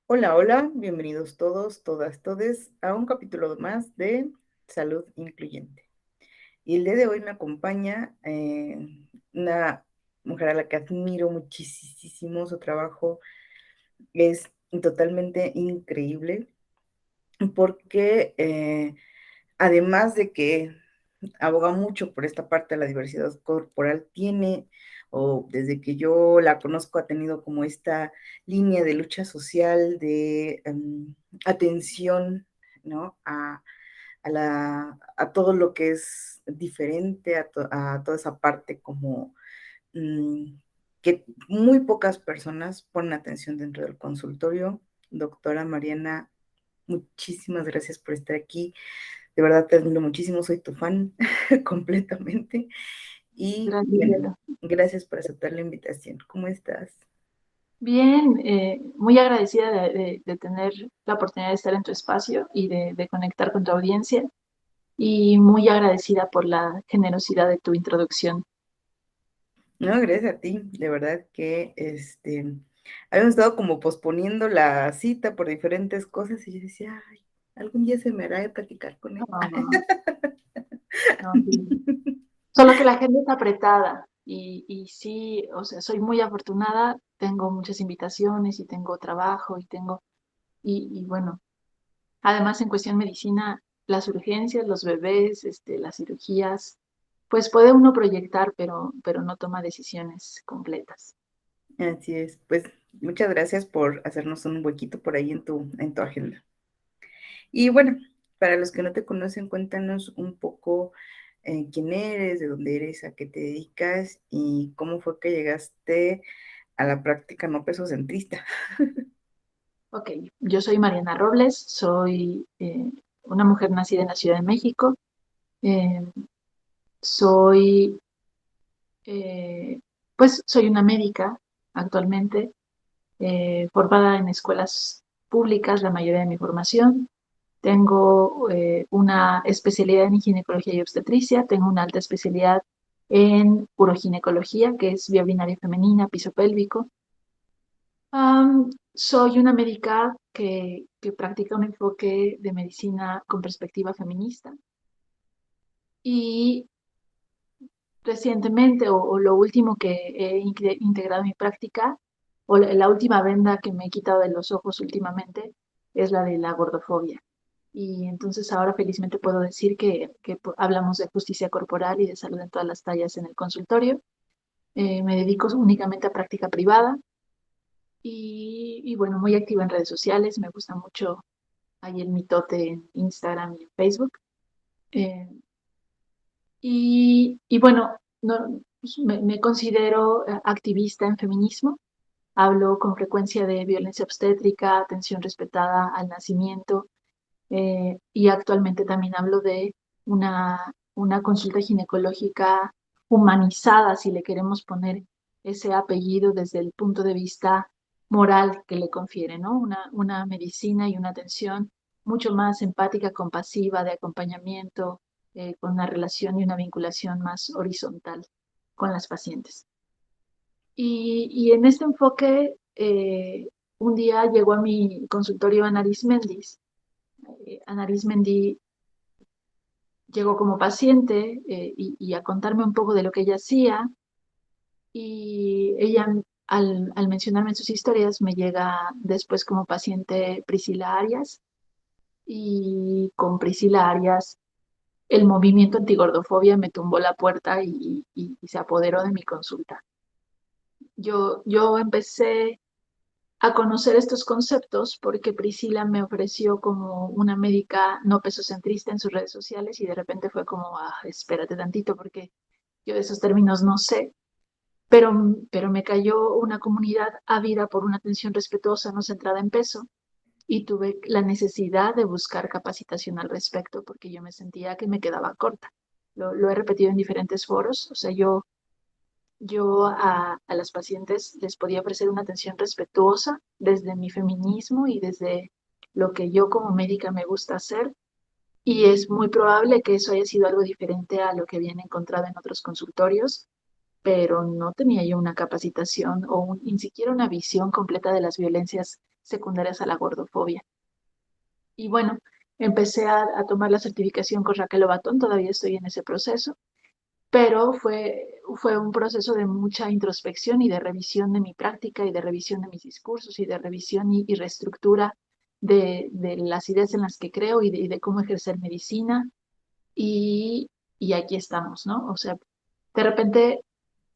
Hola, hola, bienvenidos todos, todas, todes a un capítulo más de Salud Incluyente. Y el día de hoy me acompaña una mujer a la que admiro muchísimo, su trabajo es totalmente increíble porque además de que aboga mucho por esta parte de la diversidad corporal, tiene, o desde que yo la conozco, ha tenido como esta línea de lucha social, de atención, ¿no? A todo lo que es diferente, a toda esa parte como mm, que muy pocas personas ponen atención dentro del consultorio. Doctora Mariana, muchísimas gracias por estar aquí. De verdad te admiro muchísimo, soy tu fan completamente. Y Gracias, bueno, Diego. gracias por aceptar la invitación. ¿Cómo estás? Bien, muy agradecida de tener la oportunidad de estar en tu espacio y de conectar con tu audiencia y muy agradecida por la generosidad de tu introducción. No, gracias a ti. De verdad que habíamos estado como posponiendo la cita por diferentes cosas y yo decía, ay, algún día se me hará de platicar con él. Ah, no, sí. Solo que la agenda es apretada y sí, o sea, soy muy afortunada, tengo muchas invitaciones y tengo trabajo y bueno, además, en cuestión medicina, las urgencias, los bebés, las cirugías, pues puede uno proyectar, pero no toma decisiones completas. Así es. Pues muchas gracias por hacernos un huequito por ahí en tu agenda. Y bueno, para los que no te conocen, cuéntanos un poco quién eres, de dónde eres, a qué te dedicas y cómo fue que llegaste a la práctica no pesocentrista. Ok, yo soy Mariana Robles, soy una mujer nacida en la Ciudad de México. eh, soy, eh, pues, soy una médica actualmente, formada en escuelas públicas, la mayoría de mi formación. Tengo una especialidad en ginecología y obstetricia, tengo una alta especialidad en uroginecología, que es vía urinaria femenina, piso pélvico. Soy una médica que practica un enfoque de medicina con perspectiva feminista y recientemente, o lo último que he integrado en mi práctica, o la última venda que me he quitado de los ojos últimamente, es la de la gordofobia. Y entonces ahora felizmente puedo decir que hablamos de justicia corporal y de salud en todas las tallas en el consultorio. Me dedico únicamente a práctica privada y bueno, muy activa en redes sociales. Me gusta mucho ahí el mitote en Instagram y en Facebook. Eh, y bueno, no, pues me considero activista en feminismo. Hablo con frecuencia de violencia obstétrica, atención respetada al nacimiento, y actualmente también hablo de una consulta ginecológica humanizada, si le queremos poner ese apellido desde el punto de vista moral que le confiere, ¿no? Una medicina y una atención mucho más empática, compasiva, de acompañamiento, con una relación y una vinculación más horizontal con las pacientes. Y en este enfoque, un día llegó a mi consultorio Ana Arismendi. Ana Arismendi llegó como paciente, y a contarme un poco de lo que ella hacía. Y ella, al mencionarme sus historias, me llega después como paciente Priscila Arias. Y con Priscila Arias, el movimiento antigordofobia me tumbó la puerta y se apoderó de mi consulta. Yo empecé a conocer estos conceptos porque Priscila me ofreció como una médica no pesocentrista en sus redes sociales y de repente fue como, ah, espérate tantito porque yo de esos términos no sé, pero me cayó una comunidad ávida por una atención respetuosa, no centrada en peso, y tuve la necesidad de buscar capacitación al respecto porque yo me sentía que me quedaba corta. Lo he repetido en diferentes foros, o sea, yo a las pacientes les podía ofrecer una atención respetuosa desde mi feminismo y desde lo que yo como médica me gusta hacer. Y es muy probable que eso haya sido algo diferente a lo que habían encontrado en otros consultorios, pero no tenía yo una capacitación o ni siquiera una visión completa de las violencias secundarias a la gordofobia. Y bueno, empecé a tomar la certificación con Raquel Lobatón, todavía estoy en ese proceso, pero fue un proceso de mucha introspección y de revisión de mi práctica y de revisión de mis discursos y de revisión y reestructura de las ideas en las que creo y de cómo ejercer medicina. Y, y aquí estamos, ¿no? O sea, de repente,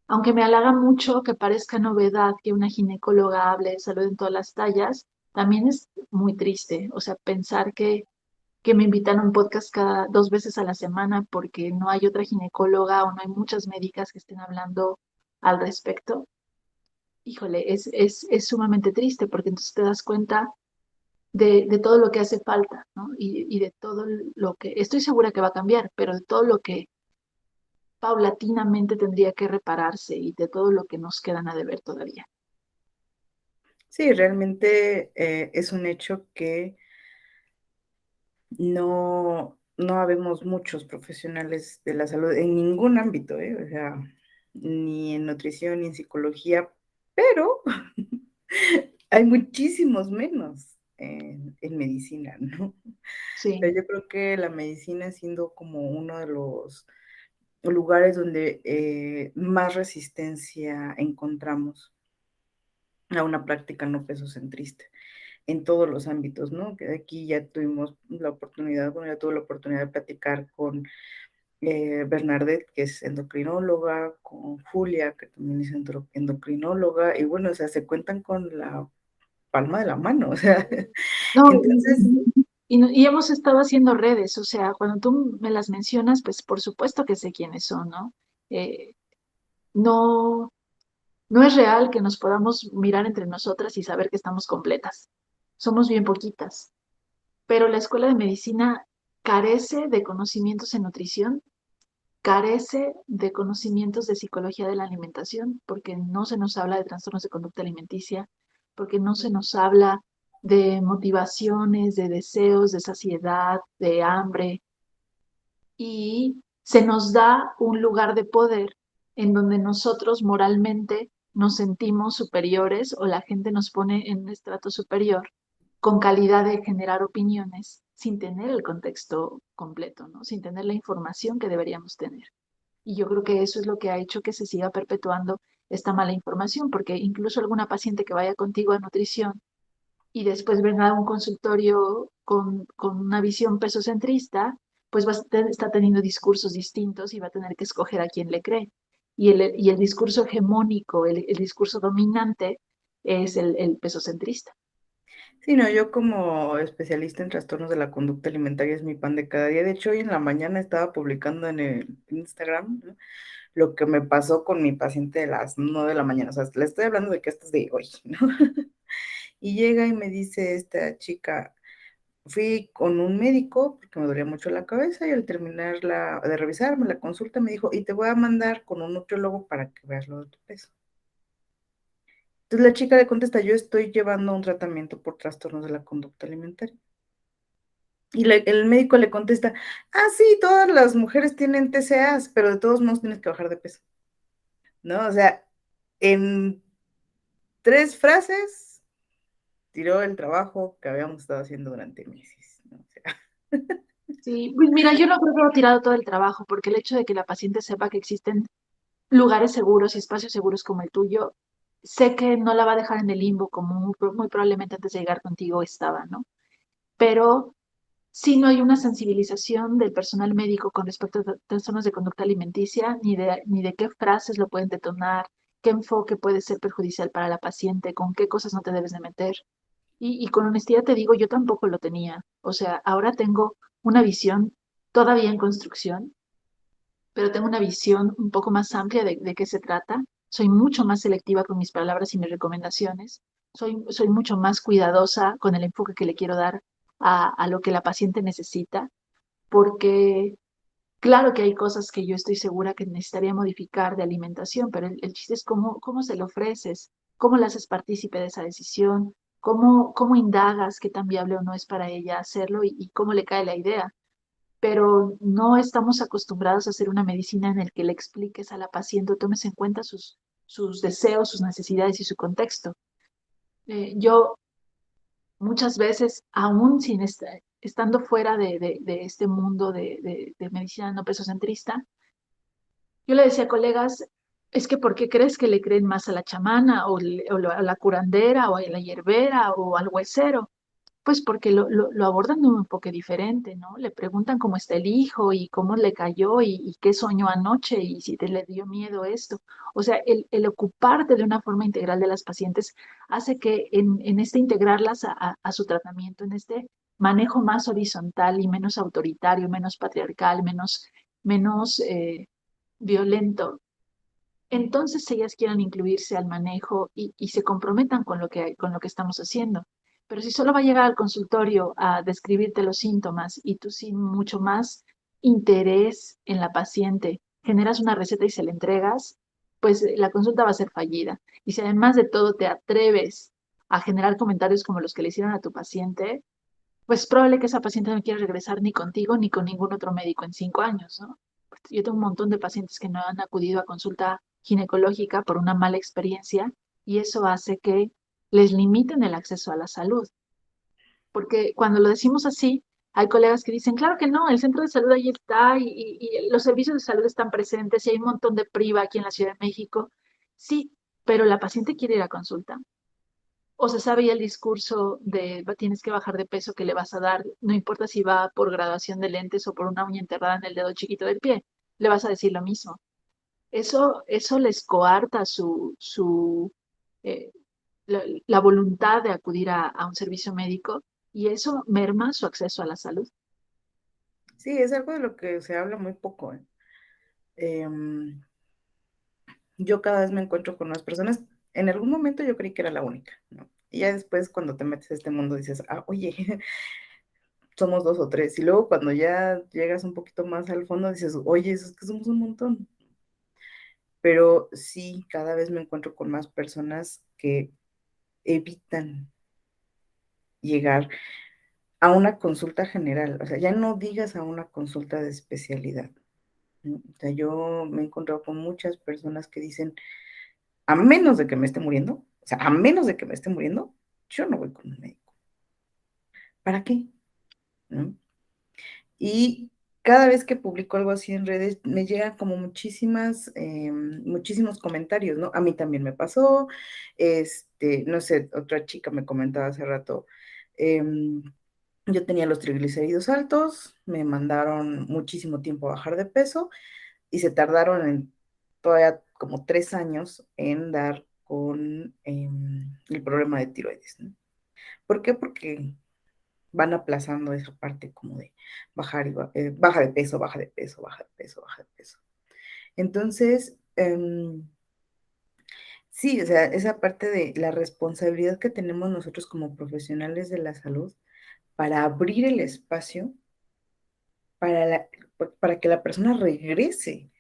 aunque me halaga mucho que parezca novedad que una ginecóloga hable de salud en todas las tallas, también es muy triste. O sea, pensar que me invitan a un podcast cada 2 veces a la semana porque no hay otra ginecóloga o no hay muchas médicas que estén hablando al respecto. Híjole, es sumamente triste porque entonces te das cuenta de todo lo que hace falta, ¿no? Y de todo lo que, estoy segura que va a cambiar, pero de todo lo que paulatinamente tendría que repararse y de todo lo que nos quedan a deber todavía. Sí, realmente es un hecho que no habemos muchos profesionales de la salud en ningún ámbito, ¿eh? O sea, ni en nutrición ni en psicología, pero hay muchísimos menos en medicina, ¿no? O sea, Sí, yo creo que la medicina siendo como uno de los lugares donde más resistencia encontramos a una práctica no pesocentrista en todos los ámbitos, ¿no? Que aquí ya tuvimos la oportunidad, bueno, ya tuve la oportunidad de platicar con Bernadette, que es endocrinóloga, con Julia, que también es endocrinóloga, y bueno, o sea, se cuentan con la palma de la mano, o sea, no, entonces, y hemos estado haciendo redes, o sea, cuando tú me las mencionas, pues por supuesto que sé quiénes son, ¿no? Eh, no, no es real que nos podamos mirar entre nosotras y saber que estamos completas. Somos bien poquitas, pero la escuela de medicina carece de conocimientos en nutrición, carece de conocimientos de psicología de la alimentación, porque no se nos habla de trastornos de conducta alimenticia, porque no se nos habla de motivaciones, de deseos, de saciedad, de hambre, y se nos da un lugar de poder en donde nosotros moralmente nos sentimos superiores o la gente nos pone en un estrato superior con calidad de generar opiniones sin tener el contexto completo, ¿no? Sin tener la información que deberíamos tener. Y yo creo que eso es lo que ha hecho que se siga perpetuando esta mala información, porque incluso alguna paciente que vaya contigo a nutrición y después venga a un consultorio con una visión pesocentrista, pues está teniendo discursos distintos y va a tener que escoger a quién le cree. Y el discurso hegemónico, el discurso dominante es el pesocentrista. sí, no, yo como especialista en trastornos de la conducta alimentaria es mi pan de cada día. De hecho, hoy en la mañana estaba publicando en el Instagram, ¿no? Lo que me pasó con mi paciente de las 9 de la mañana. O sea, le estoy hablando de que esto es de hoy, ¿no? Y llega y me dice esta chica, fui con un médico porque me dolía mucho la cabeza y al terminar de revisarme la consulta me dijo, y te voy a mandar con un nutriólogo para que veas lo de tu peso. Entonces la chica le contesta, yo estoy llevando un tratamiento por trastornos de la conducta alimentaria. Y el médico le contesta, ah, sí, todas las mujeres tienen TCAs, pero de todos modos tienes que bajar de peso, ¿no? O sea, en 3 frases tiró el trabajo que habíamos estado haciendo durante meses, ¿no? O sea, Sí, pues mira, yo no creo que he tirado todo el trabajo, porque el hecho de que la paciente sepa que existen lugares seguros y espacios seguros como el tuyo, sé que no la va a dejar en el limbo como muy probablemente antes de llegar contigo estaba, ¿no? Pero si no hay una sensibilización del personal médico con respecto a trastornos de conducta alimenticia, ni de qué frases lo pueden detonar, qué enfoque puede ser perjudicial para la paciente, con qué cosas no te debes de meter. Y con honestidad te digo, yo tampoco lo tenía. O sea, ahora tengo una visión todavía en construcción, pero tengo una visión un poco más amplia de qué se trata. Soy mucho más selectiva con mis palabras y mis recomendaciones. Soy mucho más cuidadosa con el enfoque que le quiero dar a lo que la paciente necesita, porque claro que hay cosas que yo estoy segura que necesitaría modificar de alimentación, pero el chiste es cómo se lo ofreces, cómo la haces partícipe de esa decisión, cómo indagas qué tan viable o no es para ella hacerlo y cómo le cae la idea. Pero no estamos acostumbrados a hacer una medicina en el que le expliques a la paciente, tomes en cuenta sus deseos, sus necesidades y su contexto. Yo muchas veces, aún sin estando fuera de este mundo de medicina no pesocentrista, yo le decía a colegas, es que ¿por qué crees que le creen más a la chamana a la curandera o a la hierbera o al huesero? Pues porque lo abordan de un enfoque diferente, ¿no? Le preguntan cómo está el hijo y cómo le cayó y qué soñó anoche y si te le dio miedo esto. O sea, el ocuparte de una forma integral de las pacientes hace que en este integrarlas a su tratamiento, en este manejo más horizontal y menos autoritario, menos patriarcal, menos violento, entonces ellas quieran incluirse al manejo y se comprometan con lo que estamos haciendo. Pero si solo va a llegar al consultorio a describirte los síntomas y tú sin mucho más interés en la paciente generas una receta y se la entregas, pues la consulta va a ser fallida. Y si además de todo te atreves a generar comentarios como los que le hicieron a tu paciente, pues es probable que esa paciente no quiera regresar ni contigo ni con ningún otro médico en 5 años, ¿no? Yo tengo un montón de pacientes que no han acudido a consulta ginecológica por una mala experiencia y eso hace que les limiten el acceso a la salud. Porque cuando lo decimos así, hay colegas que dicen, claro que no, el centro de salud ahí está y los servicios de salud están presentes y hay un montón de priva aquí en la Ciudad de México. Sí, pero la paciente quiere ir a consulta. O se sabe ya el discurso de tienes que bajar de peso que le vas a dar, no importa si va por graduación de lentes o por una uña enterrada en el dedo chiquito del pie, le vas a decir lo mismo. Eso les coarta eh, la voluntad de acudir a un servicio médico y eso merma su acceso a la salud. Sí, es algo de lo que se habla muy poco, ¿eh? Em, yo cada vez me encuentro con más personas. En algún momento yo creí que era la única, ¿no? Y ya después cuando te metes a este mundo dices, ah, oye, somos dos o tres. Y luego cuando ya llegas un poquito más al fondo dices, oye, es que somos un montón. Pero sí, cada vez me encuentro con más personas que evitan llegar a una consulta general. O sea, ya no digas a una consulta de especialidad, ¿no? O sea, yo me he encontrado con muchas personas que dicen, a menos de que me esté muriendo, o sea, a menos de que me esté muriendo, yo no voy con un médico. ¿Para qué? ¿No? Y cada vez que publico algo así en redes, me llegan como muchísimos comentarios, ¿no? A mí también me pasó, no sé, otra chica me comentaba hace rato, em, yo tenía los triglicéridos altos, me mandaron muchísimo tiempo a bajar de peso y se tardaron en todavía como 3 años en dar con el problema de tiroides, ¿no? ¿Por qué? Porque van aplazando esa parte como de bajar baja de peso, baja de peso, baja de peso, baja de peso. Entonces, sí, o sea, esa parte de la responsabilidad que tenemos nosotros como profesionales de la salud para abrir el espacio para, para que la persona regrese.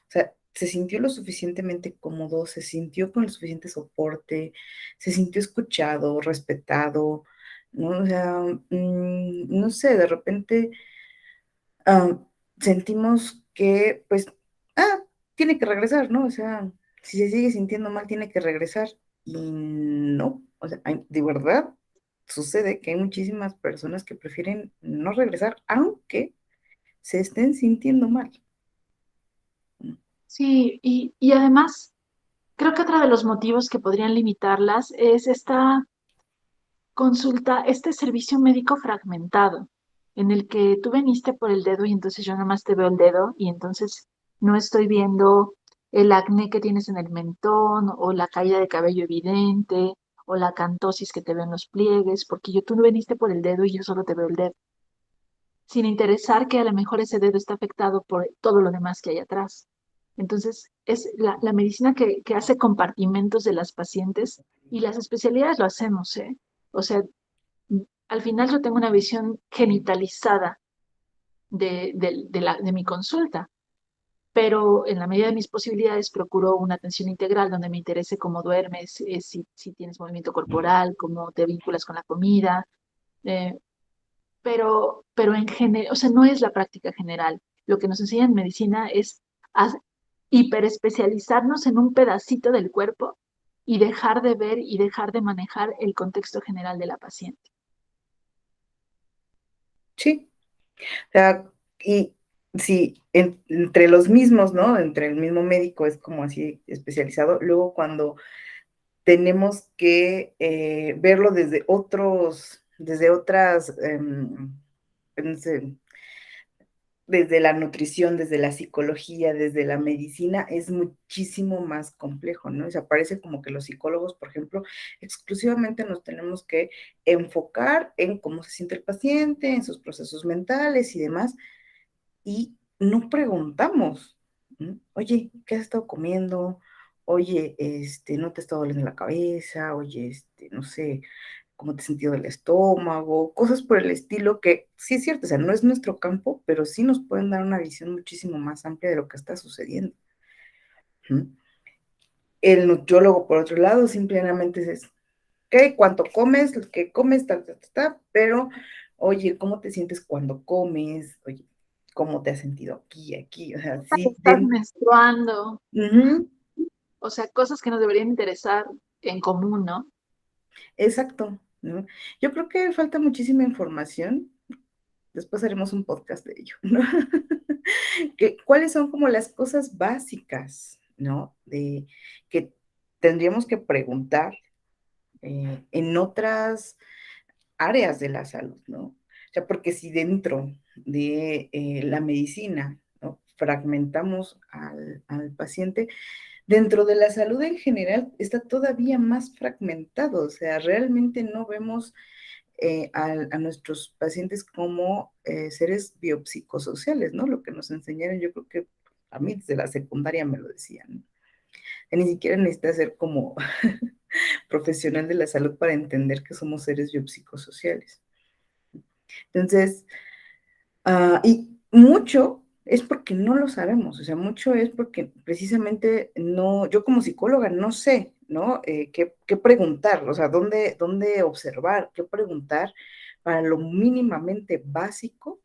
O sea, se sintió lo suficientemente cómodo, se sintió con el suficiente soporte, se sintió escuchado, respetado, ¿no? O sea, no sé, de repente ah, sentimos que, pues, ah, tiene que regresar, ¿no? O sea, si se sigue sintiendo mal, tiene que regresar. Y no, o sea, de verdad sucede que hay muchísimas personas que prefieren no regresar, aunque se estén sintiendo mal. Sí, y además creo que otro de los motivos que podrían limitarlas es esta consulta, este servicio médico fragmentado, en el que tú veniste por el dedo y entonces yo nomás te veo el dedo y entonces no estoy viendo el acné que tienes en el mentón o la caída de cabello evidente o la cantosis que te ven los pliegues, porque tú no veniste por el dedo y yo solo te veo el dedo, sin interesar que a lo mejor ese dedo está afectado por todo lo demás que hay atrás. Entonces, es la medicina que hace compartimentos de las pacientes y las especialidades lo hacemos, ¿eh? O sea, al final yo tengo una visión genitalizada de mi consulta, pero en la medida de mis posibilidades procuro una atención integral donde me interese cómo duermes, si tienes movimiento corporal, cómo te vinculas con la comida, eh, pero en general, o sea, no es la práctica general. Lo que nos enseña en medicina es a hiperespecializarnos en un pedacito del cuerpo y dejar de ver y dejar de manejar el contexto general de la paciente. Sí, o sea, y sí, entre los mismos, ¿no? Entre el mismo médico es como así especializado. Luego cuando tenemos que verlo desde otras, no sé, desde la nutrición, desde la psicología, desde la medicina, es muchísimo más complejo, ¿no? O sea, parece como que los psicólogos, por ejemplo, exclusivamente nos tenemos que enfocar en cómo se siente el paciente, en sus procesos mentales y demás, y no preguntamos, ¿no? Oye, ¿qué has estado comiendo? Oye, ¿no te está doliendo la cabeza? Oye, no sé, ¿cómo te has sentido del estómago? Cosas por el estilo que sí es cierto, o sea, no es nuestro campo, pero sí nos pueden dar una visión muchísimo más amplia de lo que está sucediendo. ¿Mm? El nutriólogo, por otro lado, simplemente es, ¿qué? ¿Cuánto comes? ¿Qué comes? Pero, oye, ¿cómo te sientes cuando comes? Oye, ¿cómo te has sentido aquí? O sea, sí, Estás menstruando, ujú, o sea, cosas que nos deberían interesar en común, ¿no? exacto, ¿no? Yo creo que falta muchísima información. Después haremos un podcast de ello, ¿no? ¿Cuáles son como las cosas básicas, ¿no? Que tendríamos que preguntar en otras áreas de la salud, ¿no? O sea, porque si dentro de la medicina, ¿no? Fragmentamos al paciente, dentro de la salud en general está todavía más fragmentado, o sea, realmente no vemos a nuestros pacientes como seres biopsicosociales, ¿no? Lo que nos enseñaron, yo creo que a mí desde la secundaria me lo decían, ¿no? Que ni siquiera necesitas ser como profesional de la salud para entender que somos seres biopsicosociales. Entonces, y mucho es porque no lo sabemos, o sea, mucho es porque precisamente no, yo como psicóloga no sé, ¿no? ¿Qué preguntar? O sea, ¿dónde observar? ¿Qué preguntar para lo mínimamente básico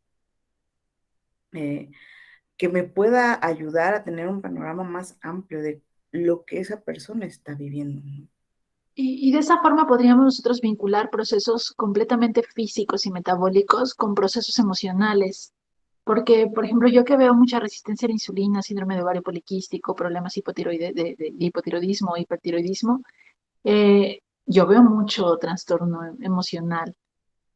eh, que me pueda ayudar a tener un panorama más amplio de lo que esa persona está viviendo, ¿no? Y de esa forma podríamos nosotros vincular procesos completamente físicos y metabólicos con procesos emocionales. Porque, por ejemplo, yo que veo mucha resistencia a la insulina, síndrome de ovario poliquístico, problemas de hipotiroidismo, hipertiroidismo, yo veo mucho trastorno emocional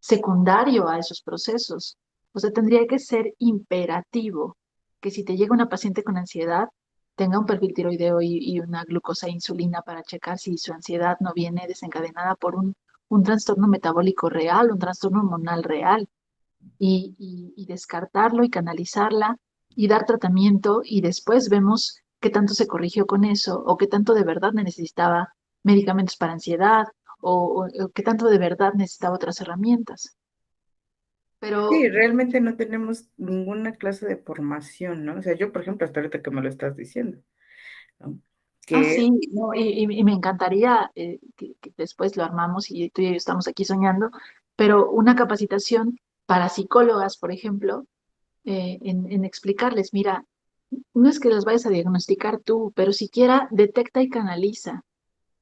secundario a esos procesos. O sea, tendría que ser imperativo que si te llega una paciente con ansiedad, tenga un perfil tiroideo y una glucosa e insulina para checar si su ansiedad no viene desencadenada por un trastorno metabólico real, un trastorno hormonal real, y descartarlo y canalizarla y dar tratamiento y después vemos qué tanto se corrigió con eso o qué tanto de verdad necesitaba medicamentos para ansiedad o qué tanto de verdad necesitaba otras herramientas. Sí, Pero, realmente no tenemos ninguna clase de formación, ¿no? O sea, yo, por ejemplo, hasta ahorita que me lo estás diciendo, ¿no? Que sí, no, y me encantaría que después lo armamos y tú y yo estamos aquí soñando, pero una capacitación para psicólogas, por ejemplo, en explicarles, mira, no es que los vayas a diagnosticar tú, pero siquiera detecta y canaliza.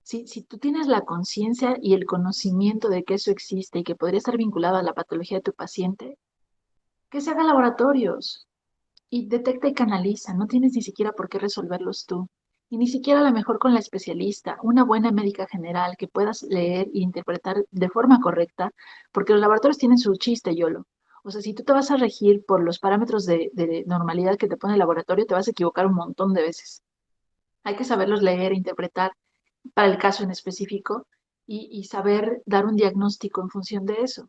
Si tú tienes la conciencia y el conocimiento de que eso existe y que podría estar vinculado a la patología de tu paciente, que se haga laboratorios y detecta y canaliza. No tienes ni siquiera por qué resolverlos tú. Y ni siquiera a lo mejor con la especialista, una buena médica general que puedas leer e interpretar de forma correcta, porque los laboratorios tienen su chiste, Yolo. O sea, si tú te vas a regir por los parámetros de normalidad que te pone el laboratorio, te vas a equivocar un montón de veces. Hay que saberlos leer e interpretar para el caso en específico y saber dar un diagnóstico en función de eso.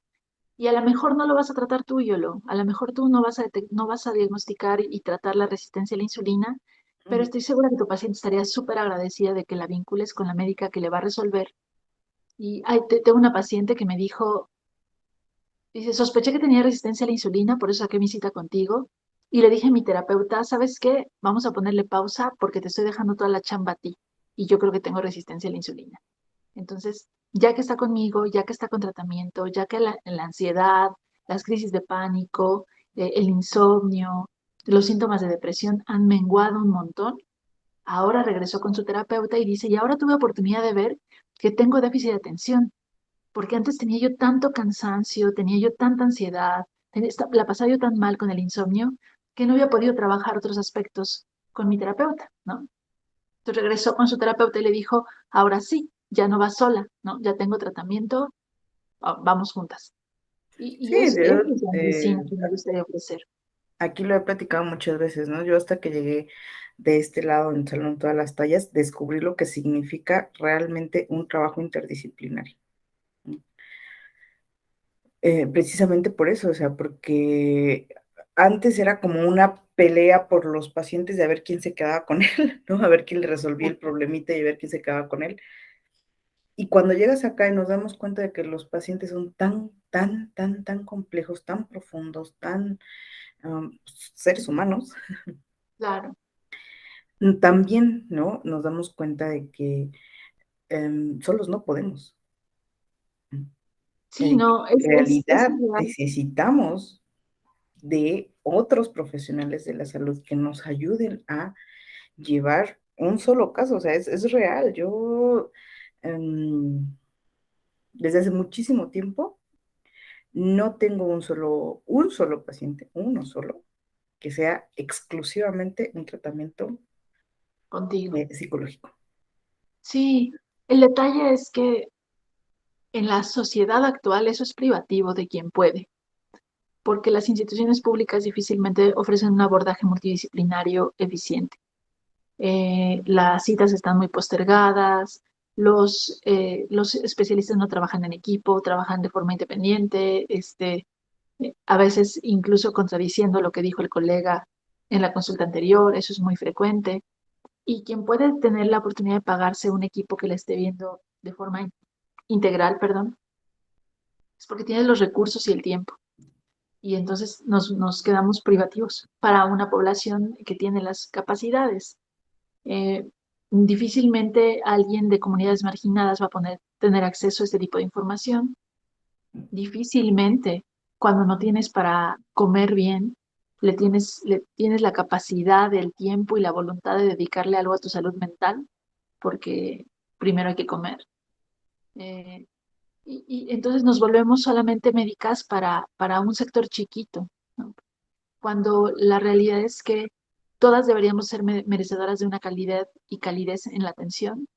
Y a lo mejor no lo vas a tratar tú, Yolo. A lo mejor tú no vas a diagnosticar y tratar la resistencia a la insulina, pero ujú, estoy segura que tu paciente estaría súper agradecida de que la vincules con la médica que le va a resolver. Y tengo una paciente que me dijo, dice, sospeché que tenía resistencia a la insulina, por eso saqué mi cita contigo. Y le dije a mi terapeuta, ¿sabes qué? Vamos a ponerle pausa porque te estoy dejando toda la chamba a ti. Y yo creo que tengo resistencia a la insulina. Entonces, ya que está conmigo, ya que está con tratamiento, ya que la ansiedad, las crisis de pánico, el insomnio, los síntomas de depresión han menguado un montón, ahora regresó con su terapeuta y dice, y ahora tuve oportunidad de ver que tengo déficit de atención, porque antes tenía yo tanto cansancio, tenía yo tanta ansiedad, la pasaba yo tan mal con el insomnio que no había podido trabajar otros aspectos con mi terapeuta, ¿no? Entonces regresó con su terapeuta y le dijo, ahora sí, ya no vas sola, ¿no? Ya tengo tratamiento, vamos juntas. Y Sí, esa es la medicina que me gustaría ofrecer. aquí lo he platicado muchas veces, ¿no? Yo hasta que llegué de este lado en Salón Todas las Tallas, descubrí lo que significa realmente un trabajo interdisciplinario. ¿No? Precisamente por eso, o sea, porque antes era como una pelea por los pacientes de a ver quién se quedaba con él, ¿no? A ver quién le resolvía el problemita y a ver quién se quedaba con él. Y cuando llegas acá y nos damos cuenta de que los pacientes son tan complejos, tan profundos, tan seres humanos, Claro. también, ¿no? Nos damos cuenta de que solos no podemos. Sí, En no, es realidad real. necesitamos de otros profesionales de la salud que nos ayuden a llevar un solo caso, o sea, es real. Yo desde hace muchísimo tiempo no tengo un solo paciente, uno solo, que sea exclusivamente un tratamiento Contigo. psicológico. Sí, el detalle es que en la sociedad actual eso es privativo de quien puede, porque las instituciones públicas difícilmente ofrecen un abordaje multidisciplinario eficiente. Las citas están muy postergadas, los especialistas no trabajan en equipo, trabajan de forma independiente, a veces incluso contradiciendo lo que dijo el colega en la consulta anterior, eso es muy frecuente. Y quien puede tener la oportunidad de pagarse un equipo que le esté viendo de forma integral, perdón, es porque tiene los recursos y el tiempo. Y entonces nos quedamos privativos para una población que tiene las capacidades. Eh, Difícilmente alguien de comunidades marginadas va a tener acceso a este tipo de información. Difícilmente cuando no tienes para comer bien, le tienes la capacidad, el tiempo y la voluntad de dedicarle algo a tu salud mental, porque primero hay que comer. Eh, y entonces nos volvemos solamente médicas para un sector chiquito, ¿no? Cuando la realidad es que todas deberíamos ser merecedoras de una calidad y calidez en la atención.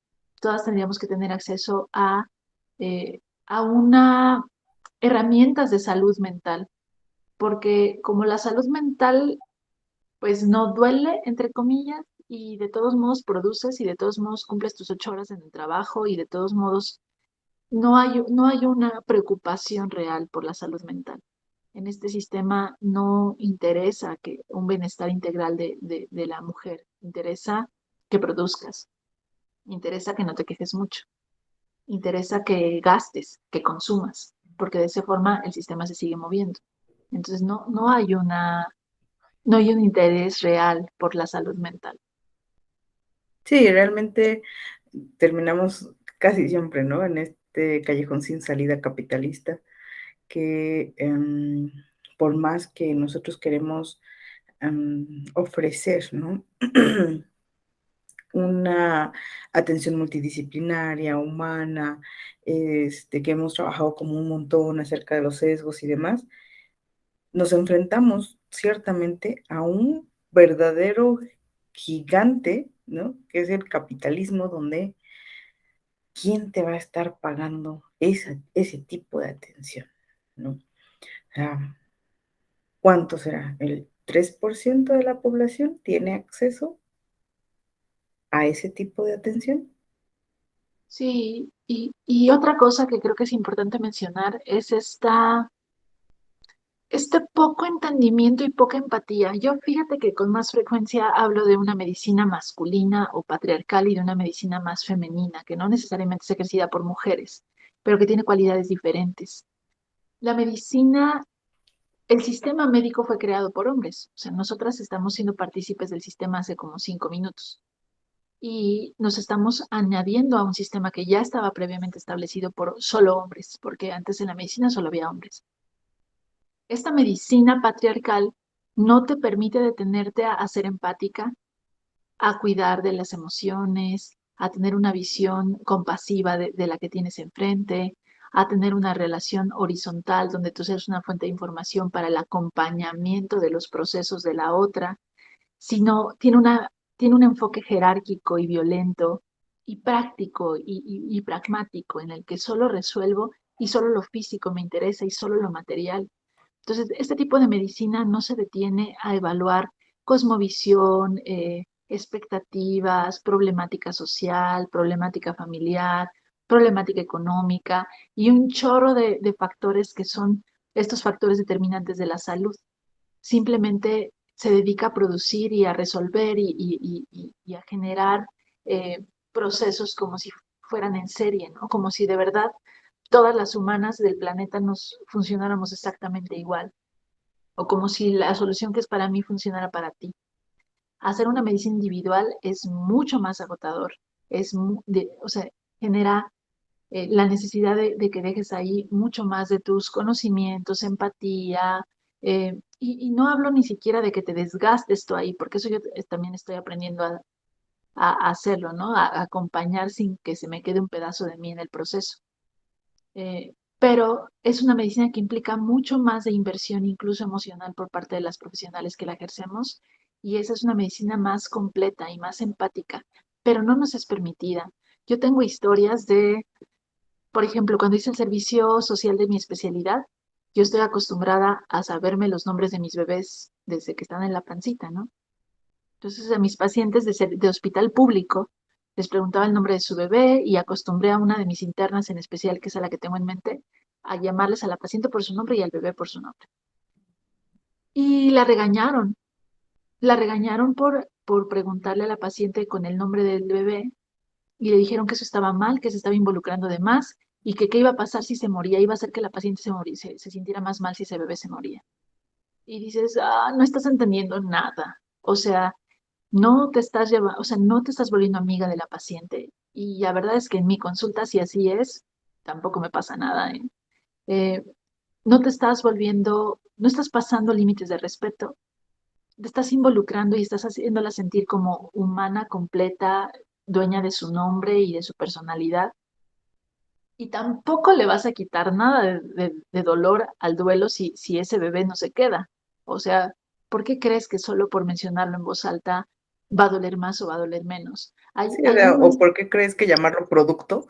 Todas tendríamos que tener acceso a una herramientas de salud mental, porque como la salud mental pues no duele, entre comillas, y de todos modos produces y de todos modos cumples tus 8 horas en el trabajo y de todos modos no hay una preocupación real por la salud mental. En este sistema no interesa que un bienestar integral de la mujer, interesa que produzcas, interesa que no te quejes mucho, interesa que gastes, que consumas, porque de esa forma el sistema se sigue moviendo. Entonces no hay un interés real por la salud mental. Sí, realmente terminamos casi siempre, ¿no? En este callejón sin salida capitalista, que por más que nosotros queremos ofrecer, ¿no? Una atención multidisciplinaria, humana, que hemos trabajado como un montón acerca de los sesgos y demás, nos enfrentamos ciertamente a un verdadero gigante, ¿no? Que es el capitalismo, donde ¿quién te va a estar pagando ese tipo de atención? ¿No? O sea, ¿cuánto será? ¿El 3% de la población tiene acceso a ese tipo de atención? Sí, y otra cosa que creo que es importante mencionar es este poco entendimiento y poca empatía. Yo fíjate que con más frecuencia hablo de una medicina masculina o patriarcal y de una medicina más femenina, que no necesariamente es ejercida por mujeres, pero que tiene cualidades diferentes. La medicina, el sistema médico fue creado por hombres, o sea, nosotras estamos siendo partícipes del sistema hace como 5 minutos y nos estamos añadiendo a un sistema que ya estaba previamente establecido por solo hombres, porque antes en la medicina solo había hombres. Esta medicina patriarcal no te permite detenerte a ser empática, a cuidar de las emociones, a tener una visión compasiva de la que tienes enfrente, a tener una relación horizontal donde tú seas una fuente de información para el acompañamiento de los procesos de la otra, sino tiene un enfoque jerárquico y violento y práctico y pragmático en el que solo resuelvo y solo lo físico me interesa y solo lo material. Entonces, este tipo de medicina no se detiene a evaluar cosmovisión, expectativas, problemática social, problemática familiar, problemática económica y un chorro de factores que son estos factores determinantes de la salud. Simplemente se dedica a producir y a resolver y a generar procesos como si fueran en serie, ¿no? Como si de verdad todas las humanas del planeta nos funcionáramos exactamente igual, o como si la solución que es para mí funcionara para ti. Hacer una medicina individual es mucho más agotador, o sea, genera la necesidad de que dejes ahí mucho más de tus conocimientos, empatía, y no hablo ni siquiera de que te desgastes tú ahí, porque eso yo también estoy aprendiendo a hacerlo, ¿no? A acompañar sin que se me quede un pedazo de mí en el proceso. Pero es una medicina que implica mucho más de inversión, incluso emocional, por parte de las profesionales que la ejercemos, y esa es una medicina más completa y más empática, pero no nos es permitida. Yo tengo historias de, por ejemplo, cuando hice el servicio social de mi especialidad, yo estoy acostumbrada a saberme los nombres de mis bebés desde que están en la pancita, ¿no? Entonces, a mis pacientes de hospital público les preguntaba el nombre de su bebé y acostumbré a una de mis internas en especial, que es a la que tengo en mente, a llamarles a la paciente por su nombre y al bebé por su nombre. Y la regañaron por preguntarle a la paciente con el nombre del bebé y le dijeron que eso estaba mal, que se estaba involucrando de más y que qué iba a pasar si se moría, iba a hacer que la paciente se sintiera más mal si ese bebé se moría. Y dices, no estás entendiendo nada. O sea, no te estás llevando, o sea, no te estás volviendo amiga de la paciente. Y la verdad es que en mi consulta, si así es, tampoco me pasa nada, ¿eh? Eh, no te estás volviendo, no estás pasando límites de respeto, te estás involucrando y estás haciéndola sentir como humana, completa, dueña de su nombre y de su personalidad. Y tampoco le vas a quitar nada de dolor al duelo si ese bebé no se queda. O sea, ¿por qué crees que solo por mencionarlo en voz alta va a doler más o va a doler menos? Sí, o Hay sea, ¿o un... por qué crees que llamarlo producto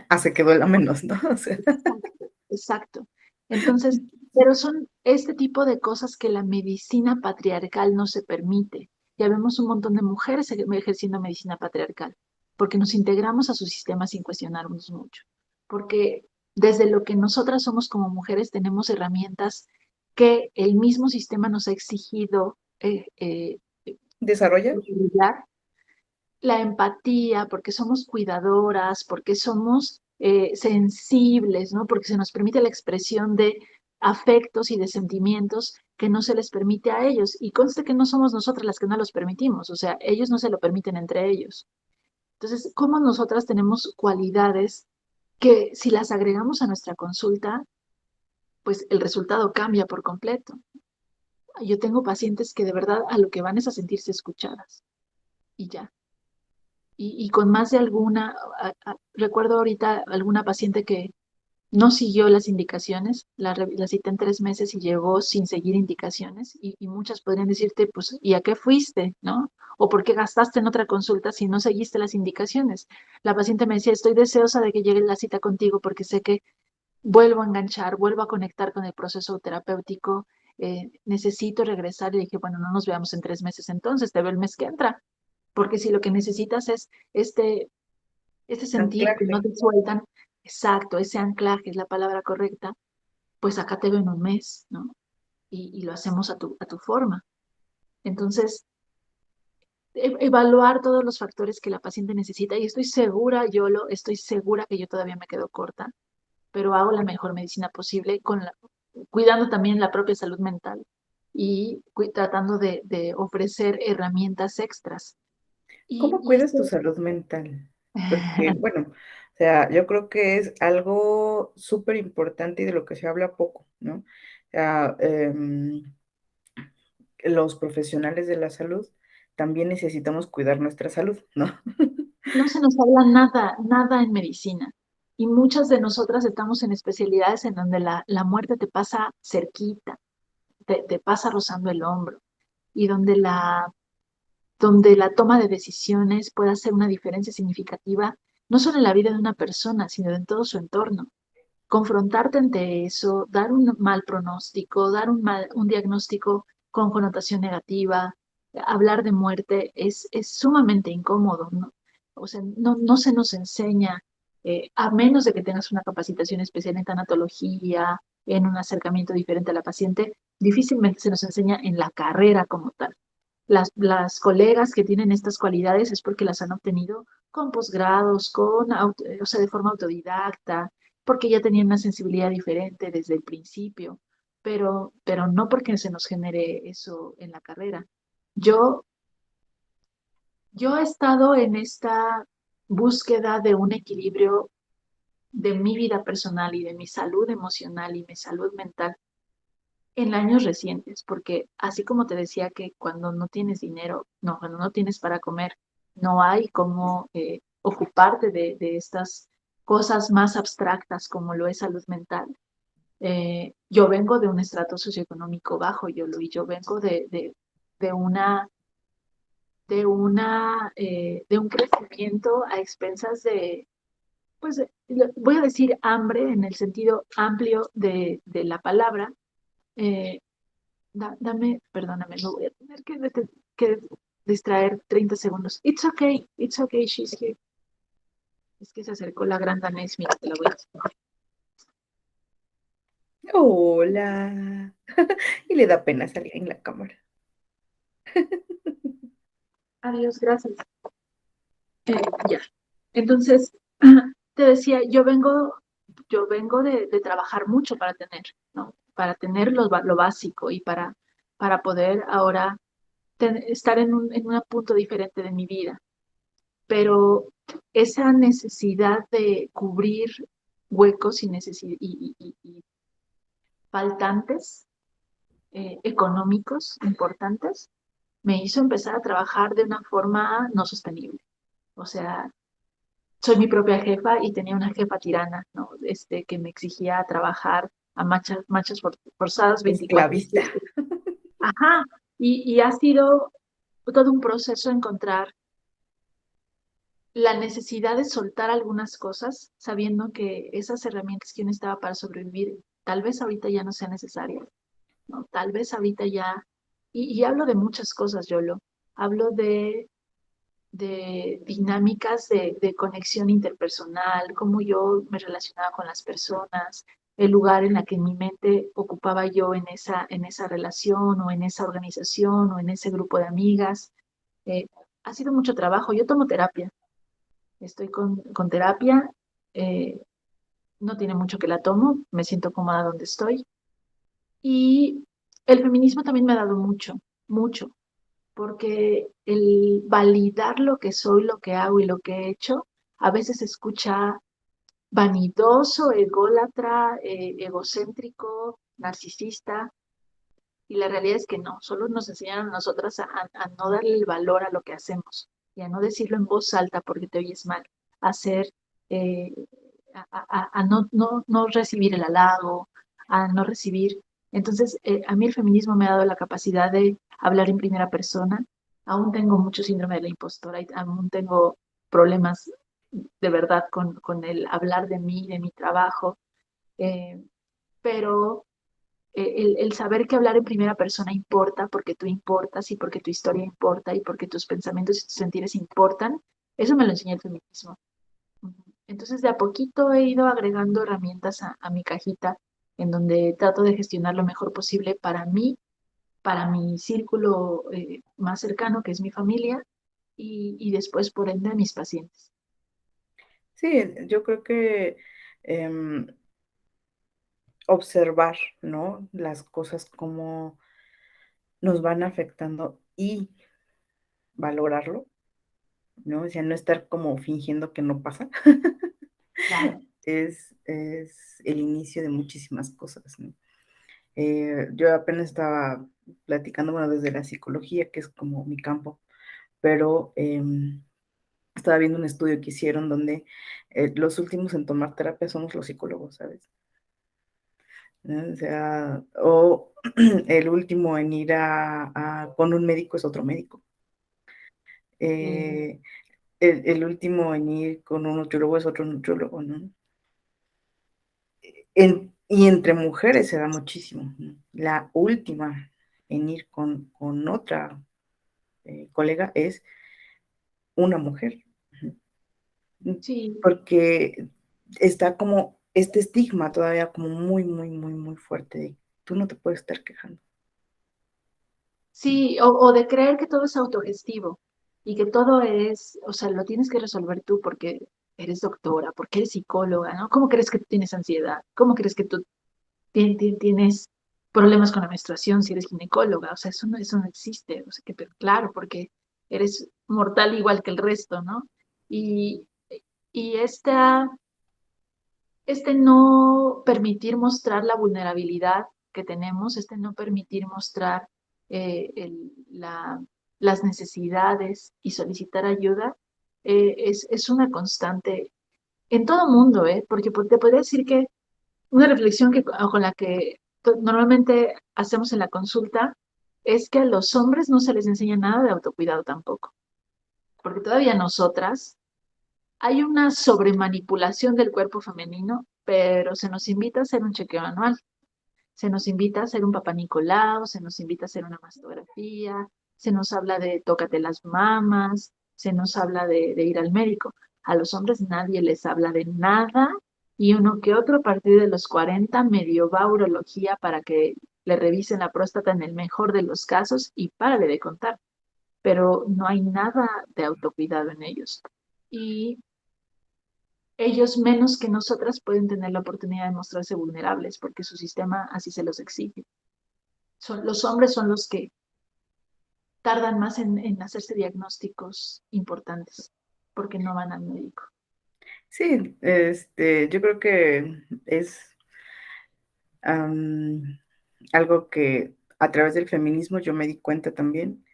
hace que duela menos, no? O sea, Exacto, exacto. Entonces, pero son este tipo de cosas que la medicina patriarcal no se permite. Ya vemos un montón de mujeres ejerciendo medicina patriarcal, porque nos integramos a su sistema sin cuestionarnos mucho. Porque desde lo que nosotras somos como mujeres tenemos herramientas que el mismo sistema nos ha exigido desarrolla. desarrollar, la empatía, porque somos cuidadoras, porque somos sensibles, ¿no? Porque se nos permite la expresión de afectos y de sentimientos que no se les permite a ellos. Y conste que no somos nosotras las que no los permitimos, o sea, ellos no se lo permiten entre ellos. Entonces, ¿cómo nosotras tenemos cualidades que si las agregamos a nuestra consulta, pues el resultado cambia por completo? Yo tengo pacientes que de verdad a lo que van es a sentirse escuchadas y ya. Y con más de alguna, recuerdo ahorita alguna paciente que no siguió las indicaciones, la cité en 3 meses y llegó sin seguir indicaciones y muchas podrían decirte, pues, ¿y a qué fuiste? ¿No? ¿O por qué gastaste en otra consulta si no seguiste las indicaciones? La paciente me decía, estoy deseosa de que llegue la cita contigo porque sé que vuelvo a enganchar, vuelvo a conectar con el proceso terapéutico, necesito regresar y dije, bueno, no nos veamos en 3 meses entonces, te veo el mes que entra, porque si lo que necesitas es este sentir que no Anclaje. te sueltan, exacto, ese anclaje es la palabra correcta, pues acá te veo en un mes, ¿no? Y lo hacemos a tu forma. Entonces, evaluar todos los factores que la paciente necesita y estoy segura, estoy segura que yo todavía me quedo corta, pero hago la mejor medicina posible cuidando también la propia salud mental y tratando de ofrecer herramientas extras. ¿Cómo Y cuidas esto, tu salud mental? Porque, bueno, o sea, yo creo que es algo súper importante y de lo que se habla poco, ¿no? O sea, los profesionales de la salud también necesitamos cuidar nuestra salud, ¿no? no se nos habla nada, nada en medicina. Y muchas de nosotras estamos en especialidades en donde la muerte te pasa cerquita, te pasa rozando el hombro y donde la toma de decisiones puede hacer una diferencia significativa, no solo en la vida de una persona, sino en todo su entorno. Confrontarte ante eso, dar un mal pronóstico, dar un diagnóstico con connotación negativa, hablar de muerte es sumamente incómodo, ¿no? O sea, no se nos enseña, a menos de que tengas una capacitación especial en tanatología, en un acercamiento diferente a la paciente, difícilmente se nos enseña en la carrera como tal. Las colegas que tienen estas cualidades es porque las han obtenido con posgrados, o sea, de forma autodidacta, porque ya tenían una sensibilidad diferente desde el principio, pero no porque se nos genere eso en la carrera. Yo, yo he estado en esta búsqueda de un equilibrio de mi vida personal y de mi salud emocional y mi salud mental en años recientes, porque así como te decía que cuando no tienes dinero, no, cuando no tienes para comer, no hay cómo ocuparte de estas cosas más abstractas como lo es salud mental. Yo vengo de un estrato socioeconómico bajo, y yo vengo de una, de un crecimiento a expensas de, pues, voy a decir hambre en el sentido amplio de la palabra. Eh, Perdóname, lo voy a tener que distraer 30 segundos. It's okay, she's here. Es que se acercó la gran danés, mira, te la voy a decir. Hola. Y le da pena salir en la cámara. Adiós, gracias. Ya. Entonces, te decía, yo vengo de trabajar mucho para tener, ¿no? Para tener lo básico y para poder ahora estar en un punto diferente de mi vida. Pero esa necesidad de cubrir huecos y faltantes económicos importantes me hizo empezar a trabajar de una forma no sostenible. O sea, soy mi propia jefa y tenía una jefa tirana, ¿no? Que me exigía trabajar a marchas forzadas 24/7. Esclavista. Ajá, y ha sido todo un proceso encontrar la necesidad de soltar algunas cosas, sabiendo que esas herramientas que uno estaba para sobrevivir, tal vez ahorita ya no sean necesarias, ¿no? Tal vez ahorita ya, y hablo de muchas cosas, Yolo, hablo de dinámicas de conexión interpersonal, cómo yo me relacionaba con las personas, el lugar en la que en mi mente ocupaba yo en esa relación o en esa organización o en ese grupo de amigas. Eh, ha sido mucho trabajo. Yo tomo terapia, estoy con terapia, eh, no tiene mucho que la tomo, me siento cómoda donde estoy. Y el feminismo también me ha dado mucho, mucho, porque el validar lo que soy, lo que hago y lo que he hecho, a veces se escucha vanidoso, ególatra, egocéntrico, narcisista, y la realidad es que no, solo nos enseñaron a nosotras a no darle el valor a lo que hacemos y a no decirlo en voz alta porque te oyes mal, a hacer, eh, a no recibir el halago, a no recibir. Entonces, a mí el feminismo me ha dado la capacidad de hablar en primera persona. Aún tengo mucho síndrome de la impostora y aún tengo problemas de verdad con el hablar de mí, de mi trabajo, eh, pero el saber que hablar en primera persona importa porque tú importas y porque tu historia importa y porque tus pensamientos y tus sentires importan, eso me lo enseñó el feminismo. Entonces, de a poquito he ido agregando herramientas a mi cajita en donde trato de gestionar lo mejor posible para mí, para mi círculo más cercano, que es mi familia, y después, por ende, a mis pacientes. Sí, yo creo que em, observar, ¿no? Las cosas como nos van afectando y valorarlo, ¿no? O sea, no estar como fingiendo que no pasa, Claro. es el inicio de muchísimas cosas, ¿no? Yo apenas estaba platicando, bueno, desde la psicología, que es como mi campo, pero Estaba viendo un estudio que hicieron donde los últimos en tomar terapia somos los psicólogos, ¿sabes? ¿No? O sea, o el último en ir con un médico es otro médico. Eh, Eh, el último en ir con un nutriólogo es otro nutriólogo, ¿no? Y entre mujeres se da muchísimo, ¿no? La última en ir con otra colega es una mujer, sí, porque está como este estigma todavía como muy, muy, muy, muy fuerte de tú no te puedes estar quejando. sí, o de creer que todo es autogestivo y que todo es, o sea, lo tienes que resolver tú porque eres doctora, porque eres psicóloga, ¿no? ¿Cómo crees que tú tienes ansiedad? ¿Cómo crees que tú tienes problemas con la menstruación si eres ginecóloga? O sea, eso no existe. O sea, que, pero claro, porque eres mortal igual que el resto, ¿no? Y, y este no permitir mostrar la vulnerabilidad que tenemos, este no permitir mostrar las necesidades y solicitar ayuda, es una constante en todo mundo, ¿eh? Porque te podría decir que una reflexión con la que normalmente hacemos en la consulta es que a los hombres no se les enseña nada de autocuidado tampoco, porque todavía nosotras hay una sobremanipulación del cuerpo femenino, pero se nos invita a hacer un chequeo anual, se nos invita a hacer un papá Nicolau, se nos invita a hacer una mastografía, se nos habla de tócate las mamas, se nos habla de ir al médico. A los hombres nadie les habla de nada y uno que otro a partir de los 40 medio va a urología para que le revisen la próstata en el mejor de los casos y párale de contar, pero no hay nada de autocuidado en ellos. Y ellos menos que nosotras pueden tener la oportunidad de mostrarse vulnerables porque su sistema así se los exige. Los hombres son los que tardan más en hacerse diagnósticos importantes porque no van al médico. Sí, yo creo que es am, algo que a través del feminismo yo me di cuenta también,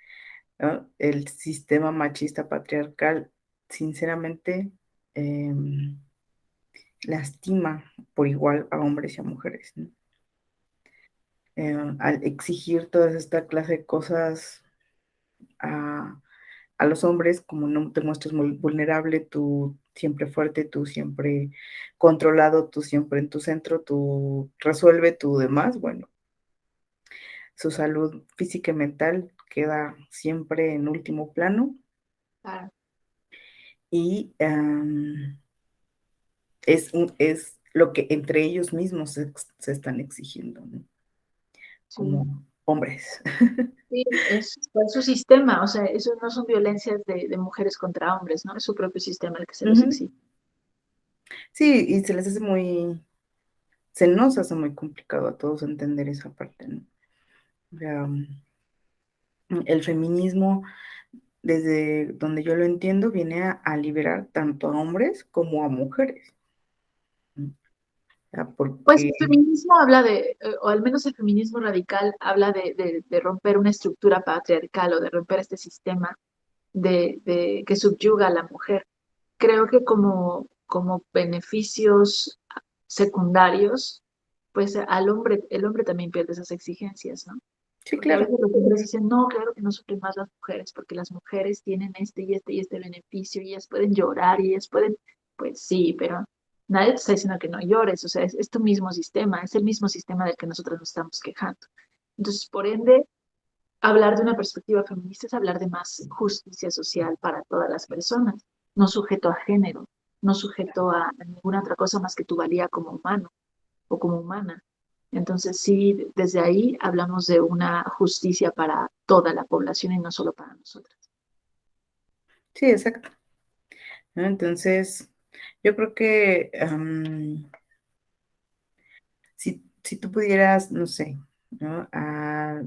¿no? El sistema machista patriarcal, sinceramente, em, lastima por igual a hombres y a mujeres, ¿no? Al exigir toda esta clase de cosas a, a los hombres, como no te muestres muy vulnerable, tú siempre fuerte, tú siempre controlado, tú siempre en tu centro, tú resuelve tu demás, bueno, su salud física y mental queda siempre en último plano Claro, y es lo que entre ellos mismos se están exigiendo, ¿no? sí. Como hombres. Sí, es su sistema, o sea, eso no son violencias de mujeres contra hombres, ¿no? Es su propio sistema el que se los Ujú. exige. Sí, y se nos hace muy complicado a todos entender esa parte, ¿no? O sea, el feminismo, desde donde yo lo entiendo, viene a liberar tanto a hombres como a mujeres, ¿no? O sea, Pues porque, el feminismo habla o al menos el feminismo radical habla de romper una estructura patriarcal o de romper este sistema que subyuga a la mujer. Creo que como beneficios secundarios, pues el hombre también pierde esas exigencias, ¿no? sí, Porque a claro. veces los hombres dicen, no, claro que no sufren más las mujeres, porque las mujeres tienen este y este y este beneficio, y ellas pueden llorar, y ellas pueden, pues sí, pero nadie te está diciendo que no llores, o sea, es tu mismo sistema, es el mismo sistema del que nosotros nos estamos quejando. Entonces, por ende, hablar de una perspectiva feminista es hablar de más justicia social para todas las personas, no sujeto a género, no sujeto a ninguna otra cosa más que tu valía como humano o como humana. Entonces, sí, desde ahí hablamos de una justicia para toda la población y no solo para nosotras. Sí, exacto, ¿no? Entonces, yo creo que si tú pudieras, no sé, ¿no? A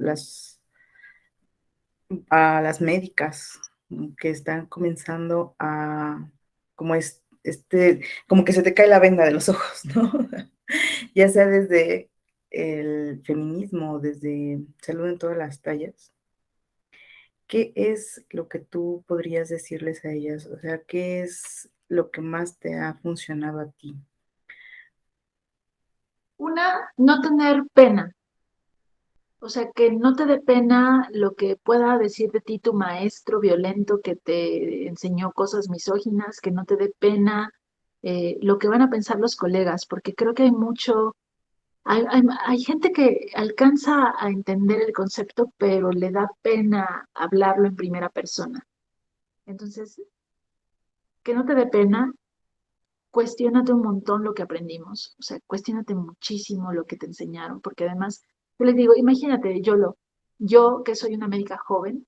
las médicas, ¿no? Que están comenzando como como que se te cae la venda de los ojos, ¿no? Ya sea desde el feminismo, desde salud en todas las tallas, ¿qué es lo que tú podrías decirles a ellas? O sea, ¿qué es lo que más te ha funcionado a ti? Una, no tener pena. O sea, que no te dé pena lo que pueda decir de ti tu maestro violento que te enseñó cosas misóginas, que no te dé pena lo que van a pensar los colegas, porque creo que hay mucho, hay gente que alcanza a entender el concepto, pero le da pena hablarlo en primera persona. Entonces, que no te dé pena, cuestiónate un montón lo que aprendimos, o sea, cuestiónate muchísimo lo que te enseñaron, porque además, yo les digo, imagínate, yo que soy una médica joven,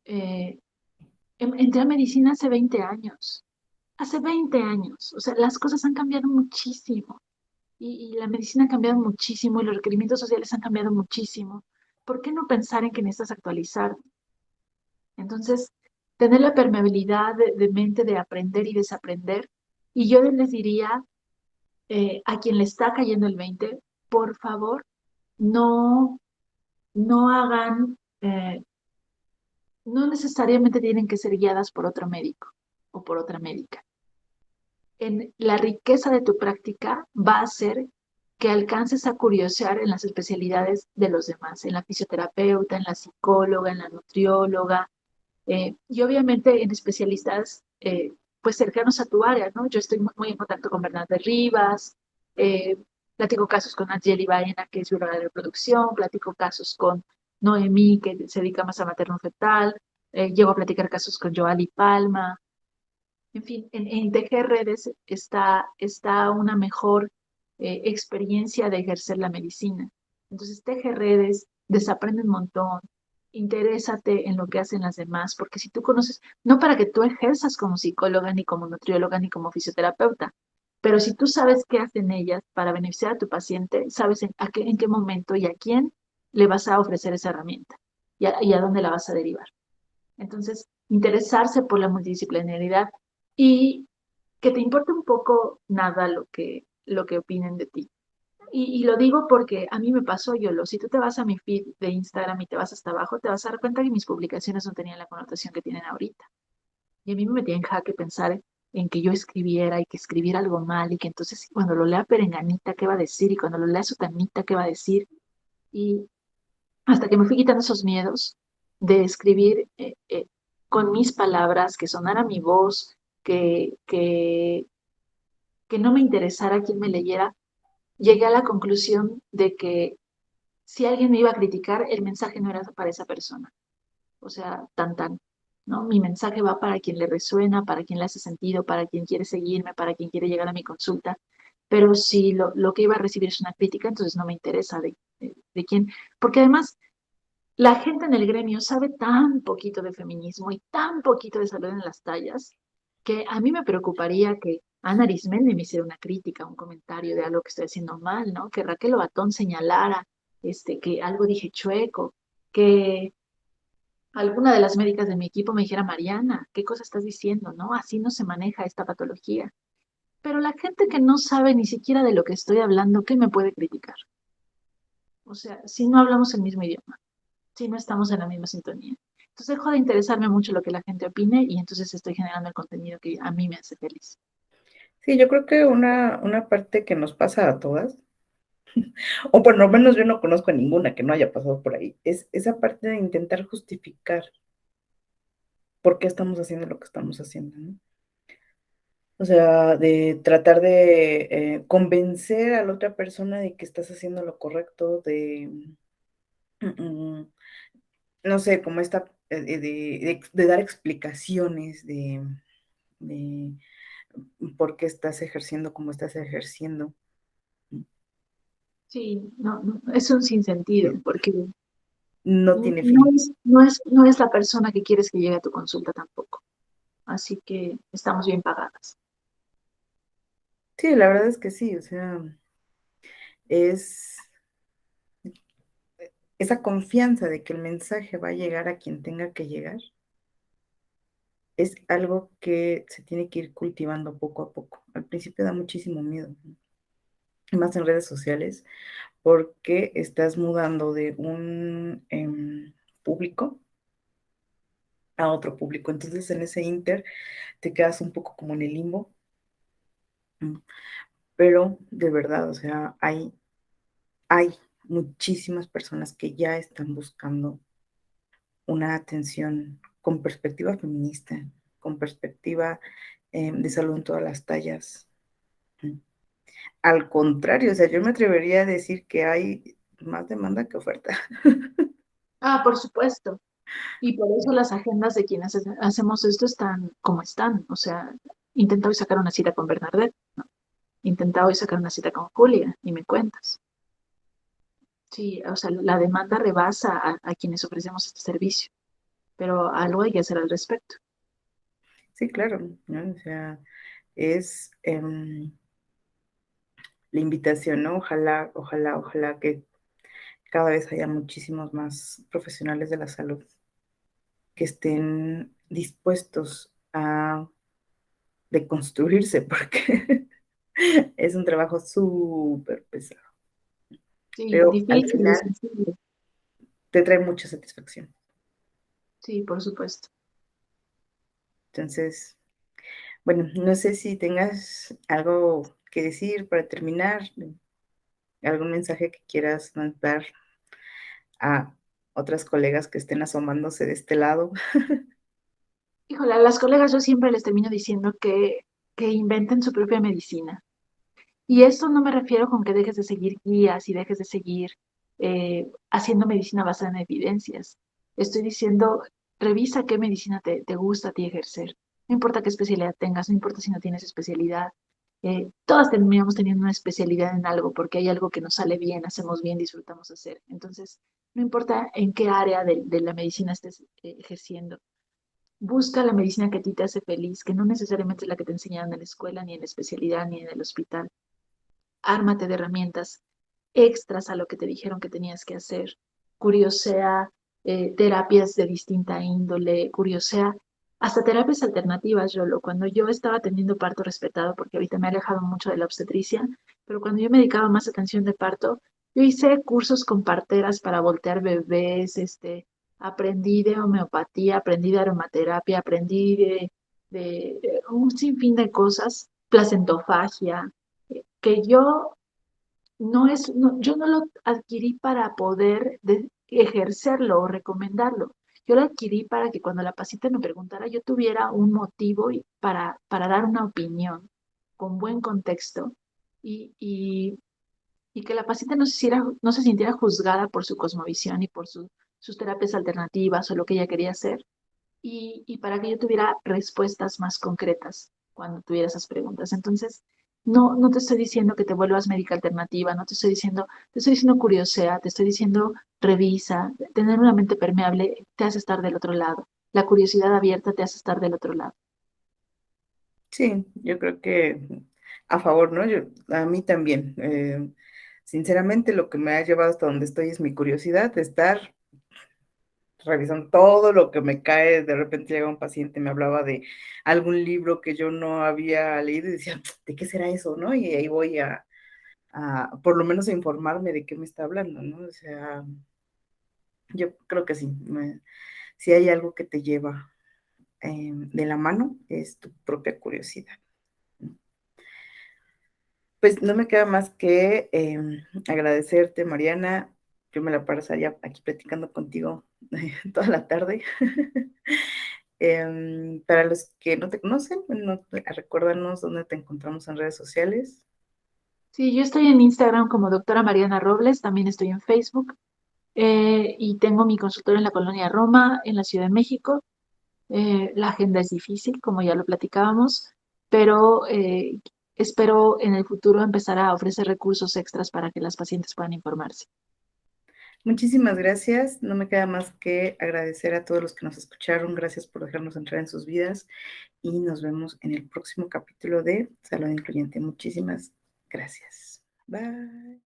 eh, entré a medicina hace 20 años, o sea, las cosas han cambiado muchísimo y la medicina ha cambiado muchísimo y los requerimientos sociales han cambiado muchísimo. ¿Por qué no pensar en que necesitas actualizar? Entonces, tener la permeabilidad de mente de aprender y desaprender. Y yo les diría a quien le está cayendo el 20, por favor, no, no hagan, no necesariamente tienen que ser guiadas por otro médico o por otra médica. En la riqueza de tu práctica va a ser que alcances a curiosear en las especialidades de los demás, en la fisioterapeuta, en la psicóloga, en la nutrióloga, y obviamente en especialistas pues cercanos a tu área, ¿no? Yo estoy muy en contacto con Bernardo Rivas, eh, platico casos con Angeli Baena, que es bióloga de reproducción, platico casos con Noemí, que se dedica más a materno-fetal, llego a platicar casos con Joali Palma, en fin, en tejer redes está una mejor experiencia de ejercer la medicina. Entonces, teje redes, desaprende un montón, interésate en lo que hacen las demás, porque si tú conoces, no para que tú ejerzas como psicóloga, ni como nutrióloga, ni como fisioterapeuta, pero si tú sabes qué hacen ellas para beneficiar a tu paciente, sabes en qué momento y a quién le vas a ofrecer esa herramienta y a dónde la vas a derivar. Entonces, interesarse por la multidisciplinaridad y que te importe un poco nada lo que opinen de ti. Y lo digo porque a mí me pasó, Yolo, si tú te vas a mi feed de Instagram y te vas hasta abajo, te vas a dar cuenta que mis publicaciones no tenían la connotación que tienen ahorita. Y a mí me metía en jaque pensar en que yo escribiera y que escribiera algo mal y que entonces cuando lo lea Perenganita, ¿qué va a decir? Y cuando lo lea Sutanita, ¿qué va a decir? Y hasta que me fui quitando esos miedos de escribir con mis palabras, que sonara mi voz, que no me interesara quién me leyera, llegué a la conclusión de que si alguien me iba a criticar, el mensaje no era para esa persona. O sea, tan, ¿no? Mi mensaje va para quien le resuena, para quien le hace sentido, para quien quiere seguirme, para quien quiere llegar a mi consulta. Pero si lo que iba a recibir es una crítica, entonces no me interesa de quién. Porque además la gente en el gremio sabe tan poquito de feminismo y tan poquito de salud en las tallas que a mí me preocuparía que Ana Arismendi me hiciera una crítica, un comentario de algo que estoy haciendo mal, ¿no? Que Raquel Ovatón señalara que algo dije chueco, que alguna de las médicas de mi equipo me dijera, Mariana, ¿qué cosa estás diciendo? ¿No? Así no se maneja esta patología. Pero la gente que no sabe ni siquiera de lo que estoy hablando, ¿qué me puede criticar? O sea, si no hablamos el mismo idioma, si no estamos en la misma sintonía. Entonces dejo de interesarme mucho lo que la gente opine y entonces estoy generando el contenido que a mí me hace feliz. Sí, yo creo que una parte que nos pasa a todas, o por lo menos yo no conozco a ninguna que no haya pasado por ahí, es esa parte de intentar justificar por qué estamos haciendo lo que estamos haciendo, ¿no? O sea, de tratar de convencer a la otra persona de que estás haciendo lo correcto, mm, no sé, como esta, de dar explicaciones de por qué estás ejerciendo como estás ejerciendo. Sí, no, es un sinsentido, porque No tiene fin. no es la persona que quieres que llegue a tu consulta tampoco. Así que estamos bien pagadas. Sí, la verdad es que sí, o sea, es esa confianza de que el mensaje va a llegar a quien tenga que llegar, es algo que se tiene que ir cultivando poco a poco. Al principio da muchísimo miedo, ¿no? Más en redes sociales, porque estás mudando de un público a otro público. Entonces, en ese inter te quedas un poco como en el limbo, pero de verdad, o sea, hay muchísimas personas que ya están buscando una atención con perspectiva feminista, con perspectiva de salud en todas las tallas. Al contrario, o sea, yo me atrevería a decir que hay más demanda que oferta. Ah, por supuesto. Y por eso las agendas de quienes hacemos esto están como están. O sea, intenta hoy sacar una cita con Bernadette, ¿no? Intenta hoy sacar una cita con Julia y me cuentas. Sí, o sea, la demanda rebasa a quienes ofrecemos este servicio, pero algo hay que hacer al respecto. Sí, claro, ¿no? O sea, es la invitación, ¿no? Ojalá, ojalá, ojalá que cada vez haya muchísimos más profesionales de la salud que estén dispuestos a deconstruirse, porque es un trabajo súper pesado, Sí, pero al difícil y final sensible. te trae mucha satisfacción. Sí, por supuesto. Entonces, bueno, no sé si tengas algo que decir para terminar, algún mensaje que quieras mandar a otras colegas que estén asomándose de este lado. Híjole, a las colegas yo siempre les termino diciendo que inventen su propia medicina. Y esto no me refiero con que dejes de seguir guías y dejes de seguir haciendo medicina basada en evidencias. Estoy diciendo, revisa qué medicina te gusta a ti ejercer. No importa qué especialidad tengas, no importa si no tienes especialidad. Todas terminamos teniendo una especialidad en algo porque hay algo que nos sale bien, hacemos bien, disfrutamos hacer. Entonces, no importa en qué área de la medicina estés ejerciendo. Busca la medicina que a ti te hace feliz, que no necesariamente es la que te enseñaron en la escuela, ni en la especialidad, ni en el hospital. Ármate de herramientas extras a lo que te dijeron que tenías que hacer. Curiosea terapias de distinta índole, curiosea hasta terapias alternativas, Yolo. Cuando yo estaba teniendo parto respetado, porque ahorita me he alejado mucho de la obstetricia, pero cuando yo me dedicaba más atención de parto, yo hice cursos con parteras para voltear bebés, aprendí de homeopatía, aprendí de aromaterapia, aprendí de un sinfín de cosas, placentofagia, que yo yo no lo adquirí para poder ejercerlo o recomendarlo. Yo lo adquirí para que cuando la paciente me preguntara, yo tuviera un motivo para dar una opinión con buen contexto y que la paciente no se sintiera juzgada por su cosmovisión y por sus terapias alternativas o lo que ella quería hacer y para que yo tuviera respuestas más concretas cuando tuviera esas preguntas. Entonces, no te estoy diciendo que te vuelvas médica alternativa, no te estoy diciendo curiosea, te estoy diciendo revisa, tener una mente permeable te hace estar del otro lado, la curiosidad abierta te hace estar del otro lado. Sí, yo creo que a favor, ¿no? A mí también. Sinceramente, lo que me ha llevado hasta donde estoy es mi curiosidad de estar revisando todo lo que me cae. De repente llega un paciente, me hablaba de algún libro que yo no había leído y decía, ¿de qué será eso, no? Y ahí voy por lo menos a informarme de qué me está hablando, ¿no? O sea, yo creo que sí. Si hay algo que te lleva de la mano, es tu propia curiosidad. Pues no me queda más que agradecerte, Mariana. Yo me la pasaría aquí platicando contigo toda la tarde. Para los que no te conocen, bueno, recuérdanos dónde te encontramos en redes sociales. Sí, yo estoy en Instagram como doctora Mariana Robles, también estoy en Facebook y tengo mi consultorio en la colonia Roma, en la Ciudad de México. La agenda es difícil, como ya lo platicábamos, pero espero en el futuro empezar a ofrecer recursos extras para que las pacientes puedan informarse. Muchísimas gracias. No me queda más que agradecer a todos los que nos escucharon. Gracias por dejarnos entrar en sus vidas y nos vemos en el próximo capítulo de Salud Incluyente. Muchísimas gracias. Bye.